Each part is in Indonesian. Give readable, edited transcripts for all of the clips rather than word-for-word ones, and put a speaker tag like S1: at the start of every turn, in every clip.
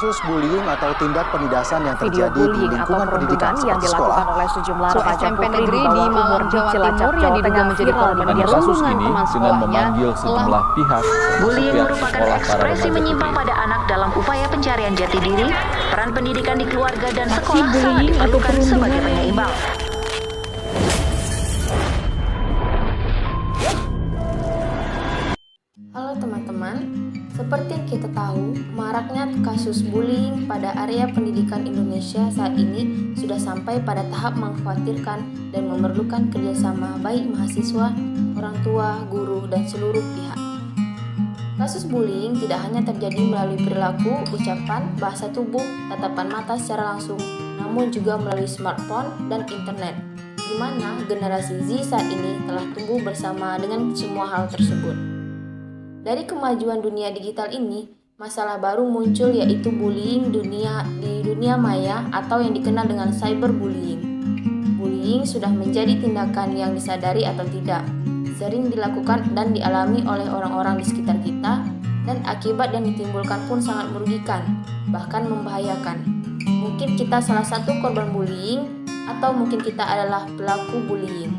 S1: kasus bullying atau tindak penindasan yang
S2: Video
S1: terjadi di
S2: bullying atau
S1: lingkungan pendidikan
S2: perundungan yang
S1: seperti
S2: dilakukan
S1: sekolah.
S2: oleh sejumlah
S3: Siswa
S2: remaja
S3: SMP
S2: putri
S3: negeri
S2: di
S3: di
S2: bawah umur
S3: Malang,
S2: di
S3: Jawa
S2: Cilacap,
S3: Timur yang
S2: Jawa
S3: diduga
S2: Tengah
S3: menjadi
S2: viral
S3: korban
S2: media
S4: Kasus
S3: perundungan
S4: ini
S3: teman
S4: dengan
S3: sekolahnya
S4: memanggil
S3: telah
S4: sejumlah pihak termasuk
S5: Bullying
S4: pihak
S5: merupakan
S4: sekolah para
S5: ekspresi
S4: remaja
S5: menyimpang
S4: putri.
S5: pada anak dalam upaya pencarian jati diri. Peran pendidikan di keluarga dan
S3: Aksi
S5: sekolah sangat
S3: bullying atau
S5: diperlukan sebagai
S3: perundungan
S5: penyeimbang.
S6: Halo teman-teman, seperti yang kita tahu, maraknya kasus bullying pada area pendidikan Indonesia saat ini sudah sampai pada tahap mengkhawatirkan dan memerlukan kerjasama baik mahasiswa, orang tua, guru, dan seluruh pihak. Kasus bullying tidak hanya terjadi melalui perilaku, ucapan, bahasa tubuh, tatapan mata secara langsung, namun juga melalui smartphone dan internet, di mana generasi Z saat ini telah tumbuh bersama dengan semua hal tersebut. Dari kemajuan dunia digital ini, masalah baru muncul yaitu bullying di dunia maya atau yang dikenal dengan cyberbullying. Bullying sudah menjadi tindakan yang disadari atau tidak, sering dilakukan dan dialami oleh orang-orang di sekitar kita, dan akibat yang ditimbulkan pun sangat merugikan, bahkan membahayakan. Mungkin kita salah satu korban bullying, atau mungkin kita adalah pelaku bullying.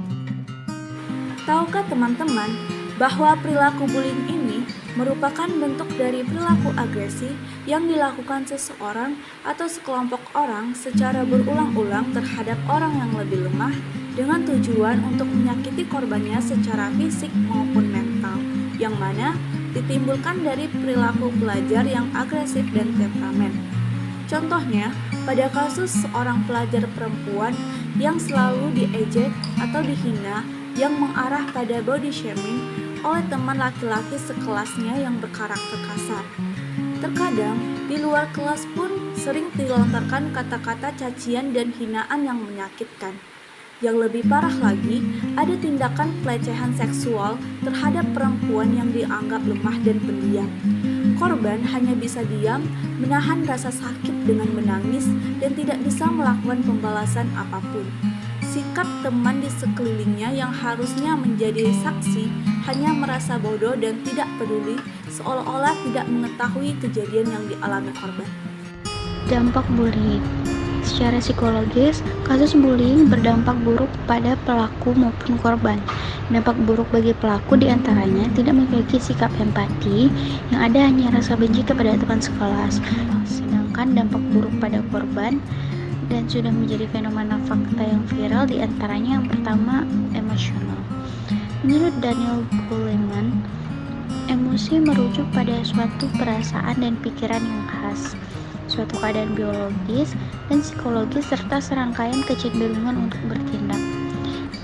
S7: Tahukah teman-teman bahwa perilaku bullying ini merupakan bentuk dari perilaku agresi yang dilakukan seseorang atau sekelompok orang secara berulang-ulang terhadap orang yang lebih lemah dengan tujuan untuk menyakiti korbannya secara fisik maupun mental, yang mana ditimbulkan dari perilaku pelajar yang agresif dan temperamen. Contohnya, pada kasus seorang pelajar perempuan yang selalu diejek atau dihina yang mengarah pada body shaming oleh teman laki-laki sekelasnya yang berkarakter kasar. Terkadang, di luar kelas pun sering dilontarkan kata-kata cacian dan hinaan yang menyakitkan. Yang lebih parah lagi, ada tindakan pelecehan seksual terhadap perempuan yang dianggap lemah dan pendiam. Korban hanya bisa diam, menahan rasa sakit dengan menangis, dan tidak bisa melakukan pembalasan apapun. Sikap teman di sekelilingnya yang harusnya menjadi saksi hanya merasa bodoh dan tidak peduli, seolah-olah tidak mengetahui kejadian yang dialami korban.
S8: Dampak bullying. Secara psikologis, kasus bullying berdampak buruk pada pelaku maupun korban. Dampak buruk bagi pelaku diantaranya tidak memiliki sikap empati, yang ada hanya rasa benci kepada teman sekelas. Sedangkan dampak buruk pada korban dan sudah menjadi fenomena fakta yang viral, diantaranya yang pertama, emosional. Menurut Daniel Goleman, emosi merujuk pada suatu perasaan dan pikiran yang khas, suatu keadaan biologis dan psikologis serta serangkaian kecenderungan untuk bertindak.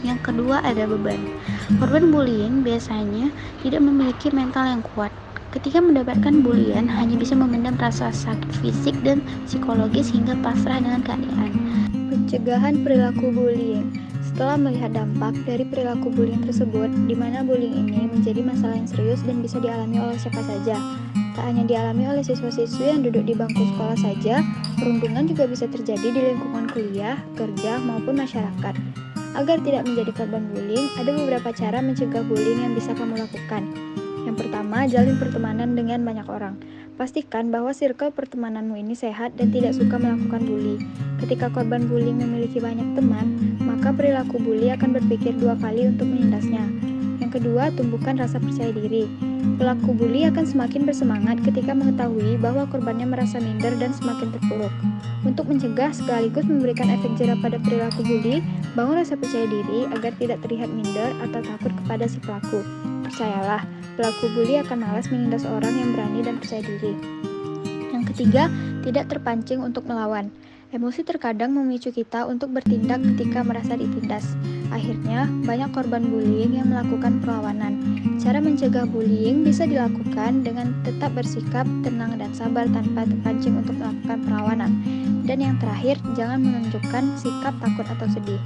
S8: Yang kedua ada beban. Korban bullying biasanya tidak memiliki mental yang kuat. Ketika mendapatkan bulian, hanya bisa memendam rasa sakit fisik dan psikologis hingga pasrah dengan keadaan.
S9: Pencegahan perilaku bullying. Setelah melihat dampak dari perilaku bullying tersebut, di mana bullying ini menjadi masalah yang serius dan bisa dialami oleh siapa saja. Tak hanya dialami oleh siswa-siswi yang duduk di bangku sekolah saja, perundungan juga bisa terjadi di lingkungan kuliah, kerja, maupun masyarakat. Agar tidak menjadi korban bullying, ada beberapa cara mencegah bullying yang bisa kamu lakukan. Yang pertama, jalin pertemanan dengan banyak orang. Pastikan bahwa circle pertemananmu ini sehat dan tidak suka melakukan bully. Ketika korban bullying memiliki banyak teman, maka perilaku bully akan berpikir dua kali untuk menindasnya. Yang kedua, tumbuhkan rasa percaya diri. Pelaku bully akan semakin bersemangat ketika mengetahui bahwa korbannya merasa minder dan semakin terpuruk. Untuk mencegah sekaligus memberikan efek jerah pada perilaku bully, bangun rasa percaya diri agar tidak terlihat minder atau takut kepada si pelaku. Percayalah, pelaku bully akan malas menindas orang yang berani dan percaya diri. Yang ketiga, tidak terpancing untuk melawan. Emosi terkadang memicu kita untuk bertindak ketika merasa ditindas. Akhirnya, banyak korban bullying yang melakukan perlawanan. Cara mencegah bullying bisa dilakukan dengan tetap bersikap tenang dan sabar tanpa terpancing untuk melakukan perlawanan. Dan yang terakhir, jangan menunjukkan sikap takut atau sedih.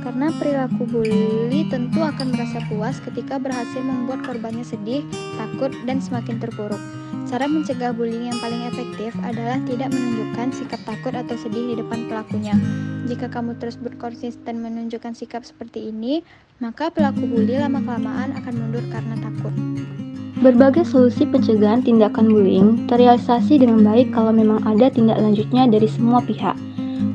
S9: Karena perilaku bully tentu akan merasa puas ketika berhasil membuat korbannya sedih, takut, dan semakin terpuruk. Cara mencegah bullying yang paling efektif adalah tidak menunjukkan sikap takut atau sedih di depan pelakunya. Jika kamu terus berkonsisten menunjukkan sikap seperti ini, maka pelaku bully lama-kelamaan akan mundur karena takut.
S8: Berbagai solusi pencegahan tindakan bullying terrealisasi dengan baik kalau memang ada tindak lanjutnya dari semua pihak.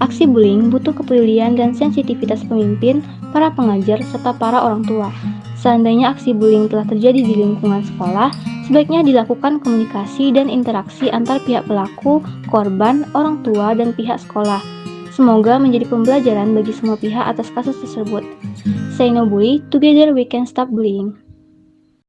S8: Aksi bullying butuh kepedulian dan sensitivitas pemimpin, para pengajar, serta para orang tua. Seandainya aksi bullying telah terjadi di lingkungan sekolah, sebaiknya dilakukan komunikasi dan interaksi antar pihak pelaku, korban, orang tua, dan pihak sekolah. Semoga menjadi pembelajaran bagi semua pihak atas kasus tersebut. Say no bully, together we can stop bullying.